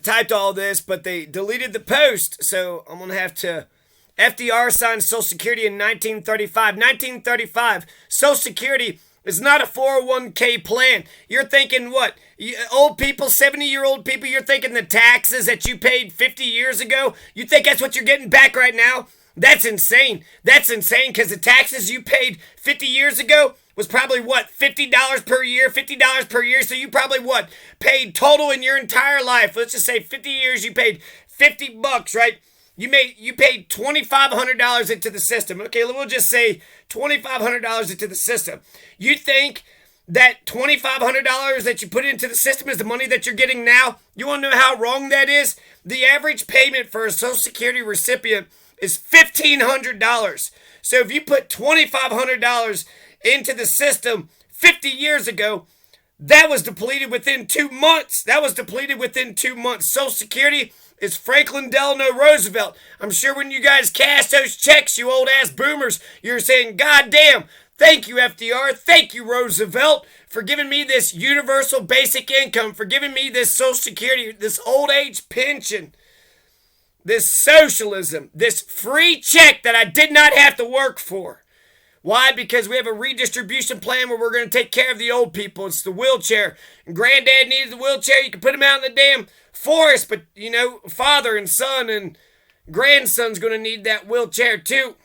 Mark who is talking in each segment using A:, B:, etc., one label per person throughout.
A: typed all this, but they deleted the post, so I'm going to have to... FDR signed Social Security in 1935. 1935, Social Security is not a 401k plan. You're thinking what? Old people, 70-year-old people, you're thinking the taxes that you paid 50 years ago? You think that's what you're getting back right now? That's insane. That's insane because the taxes you paid 50 years ago was probably what? $50 per year? $50 per year. So you probably what? Paid total in your entire life. Let's just say 50 years you paid $50, right? You paid $2,500 into the system. Okay, we'll just say $2,500 into the system. You think that $2,500 that you put into the system is the money that you're getting now? You want to know how wrong that is? The average payment for a Social Security recipient is $1,500. So if you put $2,500 into the system 50 years ago, that was depleted within 2 months. Social Security is Franklin Delano Roosevelt. I'm sure when you guys cash those checks, you old ass boomers, you're saying, God damn, thank you, FDR. Thank you, Roosevelt, for giving me this universal basic income, for giving me this Social Security, this old age pension, this socialism, this free check that I did not have to work for. Why? Because we have a redistribution plan where we're going to take care of the old people. It's the wheelchair. And Granddad needed the wheelchair. You can put him out in the damn forest, but, father and son and grandson's going to need that wheelchair too.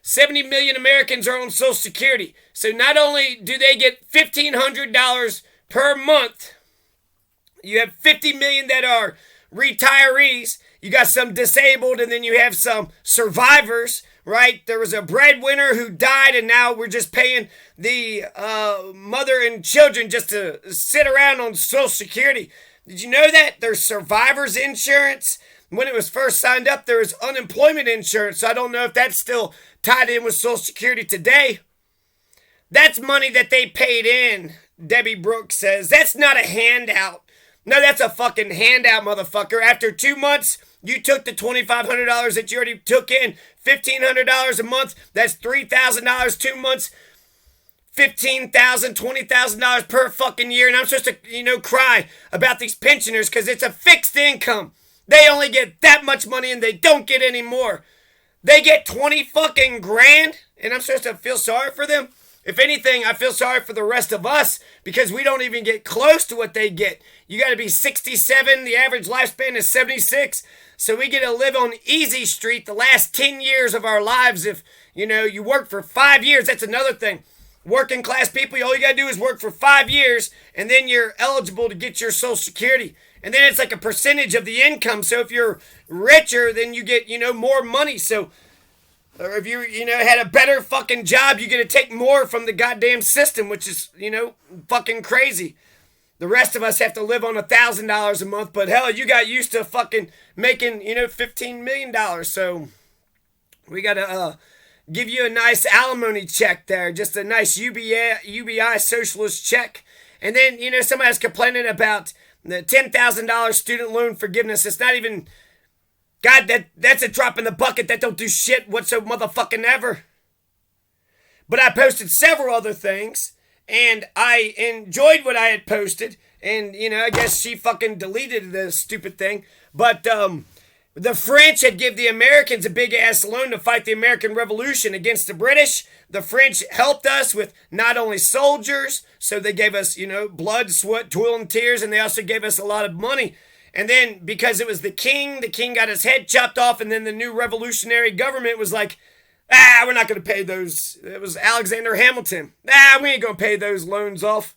A: 70 million Americans are on Social Security. So not only do they get $1,500 per month, you have 50 million that are retirees. You got some disabled, and then you have some survivors, right? There was a breadwinner who died, and now we're just paying the mother and children just to sit around on Social Security. Did you know that? There's survivors insurance. When it was first signed up, there was unemployment insurance. So I don't know if that's still tied in with Social Security today. That's money that they paid in, Debbie Brooks says. That's not a handout. No, that's a fucking handout, motherfucker. After 2 months, you took the $2,500 that you already took in, $1,500 a month. That's $3,000, 2 months, $15,000, $20,000 per fucking year. And I'm supposed to, cry about these pensioners because it's a fixed income. They only get that much money and they don't get any more. They get 20 fucking grand, and I'm supposed to feel sorry for them? If anything, I feel sorry for the rest of us because we don't even get close to what they get. You got to be 67. The average lifespan is 76. So we get to live on easy street the last 10 years of our lives. If, you work for 5 years, that's another thing. Working class people, all you got to do is work for 5 years, and then you're eligible to get your Social Security. And then it's like a percentage of the income. So if you're richer, then you get, more money. So... or if you, had a better fucking job, you get to take more from the goddamn system, which is, fucking crazy. The rest of us have to live on $1,000 a month, but hell, you got used to fucking making, $15 million. So we got to give you a nice alimony check there, just a nice UBI socialist check. And then, somebody's complaining about the $10,000 student loan forgiveness. It's not even... God, that's a drop in the bucket that don't do shit whatsoever motherfucking ever. But I posted several other things, and I enjoyed what I had posted, and, I guess she fucking deleted the stupid thing. But the French had give the Americans a big-ass loan to fight the American Revolution against the British. The French helped us with not only soldiers, so they gave us, blood, sweat, toil, and tears, and they also gave us a lot of money. And then, because it was the king got his head chopped off, and then the new revolutionary government was like, we're not going to pay those. It was Alexander Hamilton. We ain't going to pay those loans off.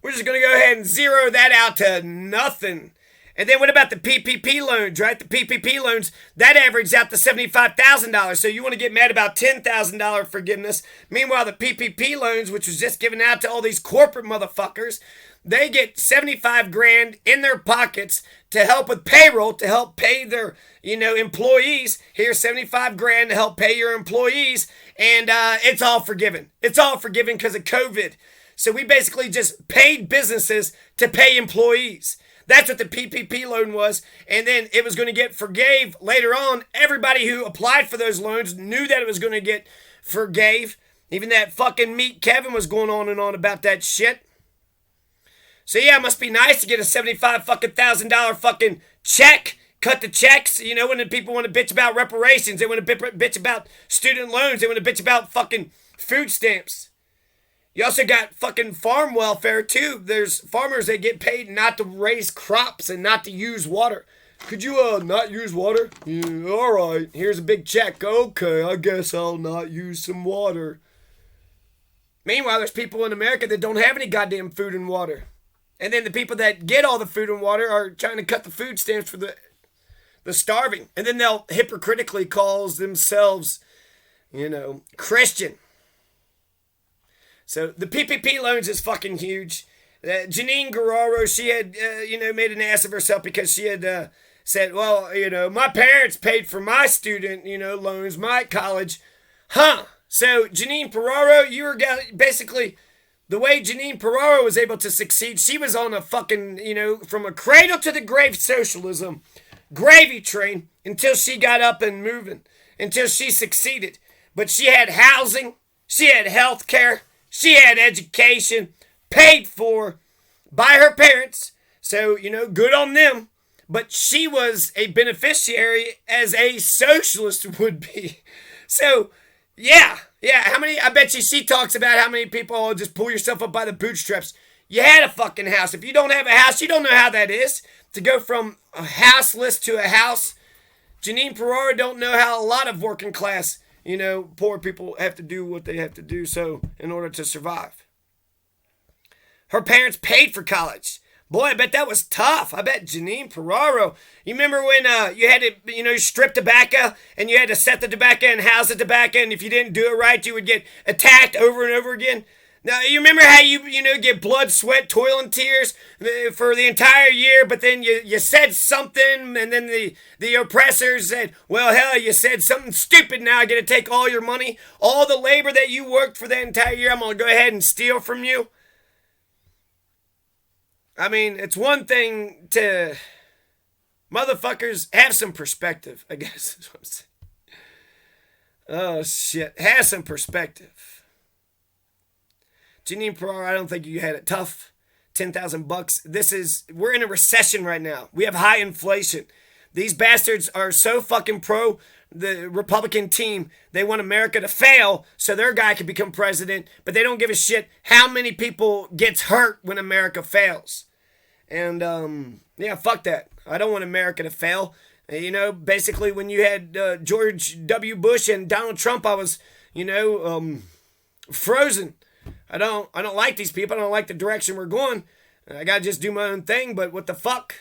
A: We're just going to go ahead and zero that out to nothing. And then what about the PPP loans, right? The PPP loans, that averaged out to $75,000. So you want to get mad about $10,000 forgiveness. Meanwhile, the PPP loans, which was just given out to all these corporate motherfuckers, they get 75 grand in their pockets to help with payroll, to help pay their, employees. Here's 75 grand to help pay your employees. And it's all forgiven. It's all forgiven because of COVID. So we basically just paid businesses to pay employees. That's what the PPP loan was. And then it was going to get forgave later on. Everybody who applied for those loans knew that it was going to get forgave. Even that fucking Meat Kevin was going on and on about that shit. So yeah, it must be nice to get a $75,000 fucking check. Cut the checks. You know, when the people want to bitch about reparations, they want to bitch about student loans, they want to bitch about fucking food stamps. You also got fucking farm welfare too. There's farmers that get paid not to raise crops and not to use water. Could you not use water? Yeah, all right. Here's a big check. Okay, I guess I'll not use some water. Meanwhile, there's people in America that don't have any goddamn food and water. And then the people that get all the food and water are trying to cut the food stamps for the starving. And then they'll hypocritically call themselves, Christian. So the PPP loans is fucking huge. Janine Guerrero, she had, made an ass of herself because she had said, well, my parents paid for my student, loans, my college. Huh. So Janine Guerrero, you were basically, the way Janine Guerrero was able to succeed, she was on a fucking, from a cradle to the grave socialism gravy train until she got up and moving, until she succeeded. But she had housing, she had health care, she had education paid for by her parents. So, good on them. But she was a beneficiary as a socialist would be. So, yeah. I bet you she talks about how many people just pull yourself up by the bootstraps. You had a fucking house. If you don't have a house, you don't know how that is. To go from a houseless to a house. Janine Guerrero don't know how a lot of working class, poor people have to do what they have to do so in order to survive. Her parents paid for college. Boy, I bet that was tough. I bet Janine Guerrero. You remember when you had to, strip tobacco and you had to set the tobacco and house the tobacco, and if you didn't do it right, you would get attacked over and over again? Now, you remember how you get blood, sweat, toil, and tears for the entire year, but then you said something, and then the oppressors said, well, hell, you said something stupid, now I get to take all your money, all the labor that you worked for the entire year, I'm going to go ahead and steal from you? I mean, it's one thing to motherfuckers have some perspective, I guess is what I'm saying. Oh, shit. Have some perspective. Janine Guerrero, I don't think you had it tough. $10,000. We're in a recession right now. We have high inflation. These bastards are so fucking pro the Republican team. They want America to fail so their guy can become president, but they don't give a shit how many people gets hurt when America fails. And, fuck that. I don't want America to fail. Basically when you had George W. Bush and Donald Trump, I was, frozen. I don't like these people. I don't like the direction we're going. I gotta just do my own thing, but what the fuck?